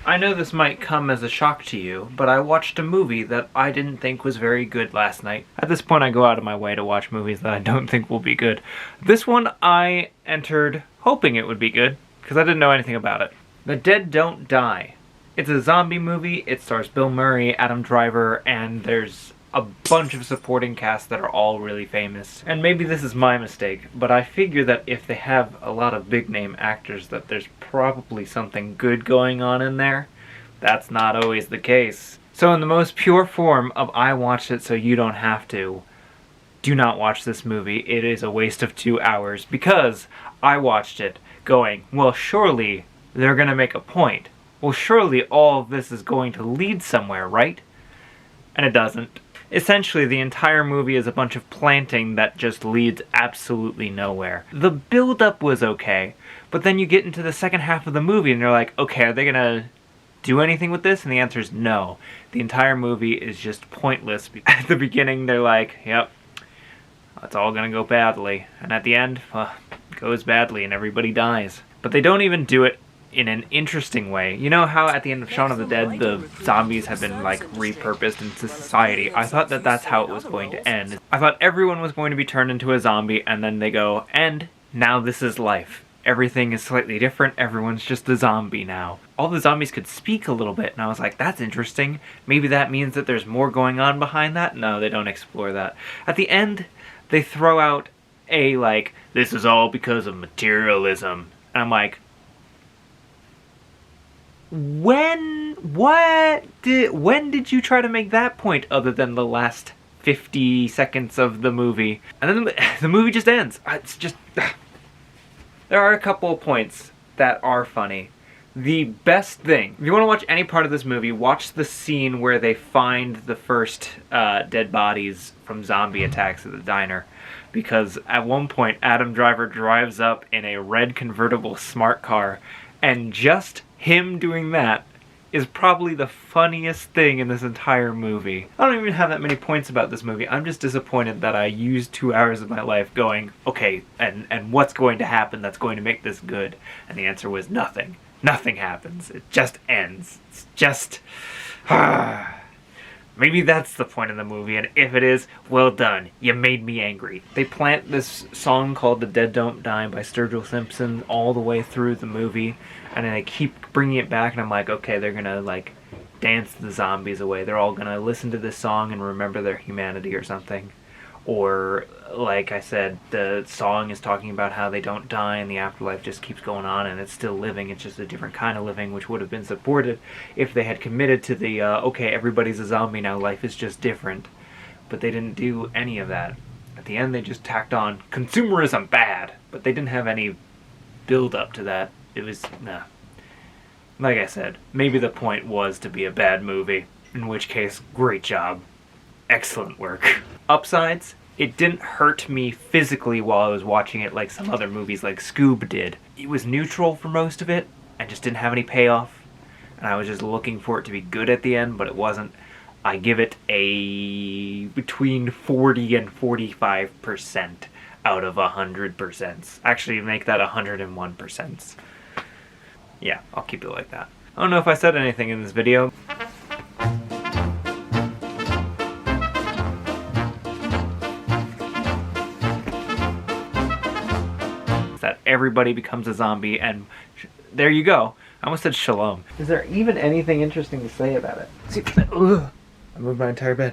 I know this might come as a shock to you, but I watched a movie that I didn't think was very good last night. At this point I go out of my way to watch movies that I don't think will be good. This one I entered hoping it would be good, because I didn't know anything about it. The Dead Don't Die. It's a zombie movie, it stars Bill Murray, Adam Driver, and there's a bunch of supporting cast that are all really famous. And maybe this is my mistake, but I figure that if they have a lot of big name actors that there's probably something good going on in there. That's not always the case. So in the most pure form of I watched it so you don't have to, do not watch this movie. It is a waste of 2 hours because I watched it going, well surely they're gonna make a point. Well surely all of this is going to lead somewhere, right? And it doesn't. Essentially, the entire movie is a bunch of planting that just leads absolutely nowhere. The build-up was okay, but then you get into the second half of the movie and you're like, okay, are they gonna do anything with this? And the answer is no. The entire movie is just pointless. At the beginning, they're like, yep, it's all gonna go badly. And at the end, it goes badly and everybody dies. But they don't even do it in an interesting way. You know how at the end of Shaun of the Dead, the zombies have been, like, repurposed into society? I thought that that's how it was going to end. I thought everyone was going to be turned into a zombie, and then they go, and now this is life. Everything is slightly different, everyone's just a zombie now. All the zombies could speak a little bit, and I was like, that's interesting. Maybe that means that there's more going on behind that? No, they don't explore that. At the end, they throw out a, like, this is all because of materialism. And I'm like, when did you try to make that point other than the last 50 seconds of the movie? And then the movie just ends. It's just... There are a couple of points that are funny. The best thing, if you want to watch any part of this movie, watch the scene where they find the first dead bodies from zombie attacks at the diner. Because at one point, Adam Driver drives up in a red convertible smart car, and just him doing that is probably the funniest thing in this entire movie. I don't even have that many points about this movie. I'm just disappointed that I used 2 hours of my life going, okay, and what's going to happen that's going to make this good? And the answer was nothing. Nothing happens. It just ends. It's just... Maybe that's the point of the movie, and if it is, well done. You made me angry. They plant this song called The Dead Don't Die by Sturgill Simpson all the way through the movie, and then they keep bringing it back, and I'm like, okay, they're gonna, like, dance the zombies away. They're all gonna listen to this song and remember their humanity or something. Or, like I said, the song is talking about how they don't die and the afterlife just keeps going on and it's still living. It's just a different kind of living, which would have been supported if they had committed to the, okay, everybody's a zombie now, life is just different. But they didn't do any of that. At the end, they just tacked on, consumerism bad, but they didn't have any build up to that. It was, nah. Like I said, maybe the point was to be a bad movie, in which case, great job. Excellent work. Upsides, it didn't hurt me physically while I was watching it like some other movies like Scoob did. It was neutral for most of it, and just didn't have any payoff, and I was just looking for it to be good at the end, but it wasn't. I give it a between 40 and 45% out of 100%. Actually, make that 101%. Yeah, I'll keep it like that. I don't know if I said anything in this video. That everybody becomes a zombie, and there you go. I almost said shalom. Is there even anything interesting to say about it? See, I moved my entire bed.